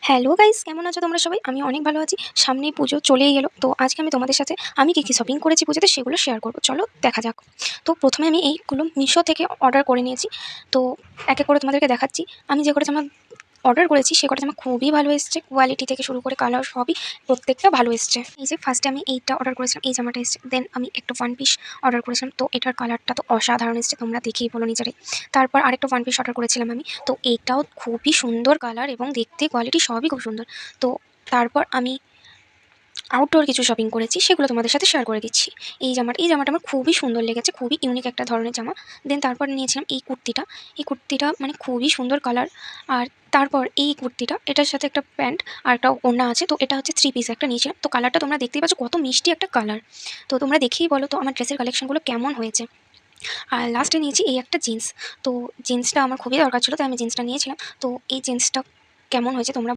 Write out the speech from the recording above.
Hello guys, কেমন আছো তোমরা সবাই? আমি অনেক ভালো আছি। সামনেই পুজো চলেই গেল। তো আজকে আমি তোমাদের সাথে আমি কি শপিং করেছি পুজোতে সেগুলো শেয়ার করব। চলো দেখা যাক। তো প্রথমে আমি এইগুলো মিশো থেকে অর্ডার করে নিয়েছি। তো এক এক করে তোমাদেরকে দেখাচ্ছি। আমি যে কটা জামা অর্ডার করেছি সে কটা জামা খুবই ভালো এসেছে। কোয়ালিটি থেকে শুরু করে কালার সবই প্রত্যেকটা ভালো এসেছে। এই যে ফার্স্টে আমি এইটা অর্ডার করেছিলাম, এই জামাটা এসেছে। দেন আমি একটা ওয়ান পিস অর্ডার করেছিলাম। তো এটার কালারটা তো অসাধারণ এসেছে, তোমরা দেখেই বলো নিজেরাই। তারপর আরেকটা ওয়ান পিস অর্ডার করেছিলাম আমি। তো এইটাও খুবই সুন্দর কালার এবং দেখতে কোয়ালিটি সবই খুব সুন্দর। তো তারপর আমি আউটডোর কিছু শপিং করেছি, সেগুলো তোমাদের সাথে শেয়ার করে দিচ্ছি। এই জামাটা আমার খুবই সুন্দর লেগেছে, খুবই ইউনিক একটা ধরনের জামা। দেন তারপর নিয়েছিলাম এই কুর্তিটা মানে খুবই সুন্দর কালার। আর তারপর এই কুর্তিটা, এটার সাথে একটা প্যান্ট আর একটা ওড়না আছে। তো এটা হচ্ছে থ্রি পিস একটা নিয়েছিলাম। তো কালারটা তোমরা দেখতেই পাচ্ছ, কত মিষ্টি একটা কালার। তো তোমরা দেখেই বলো তো আমার ড্রেসের কালেকশনগুলো কেমন হয়েছে। আর লাস্টে নিয়েছি এই একটা জিন্স। তো জিন্সটা আমার খুবই দরকার ছিল, তাই আমি জিন্সটা নিয়েছিলাম। তো এই জিন্সটা কেমন হয়েছে তোমরা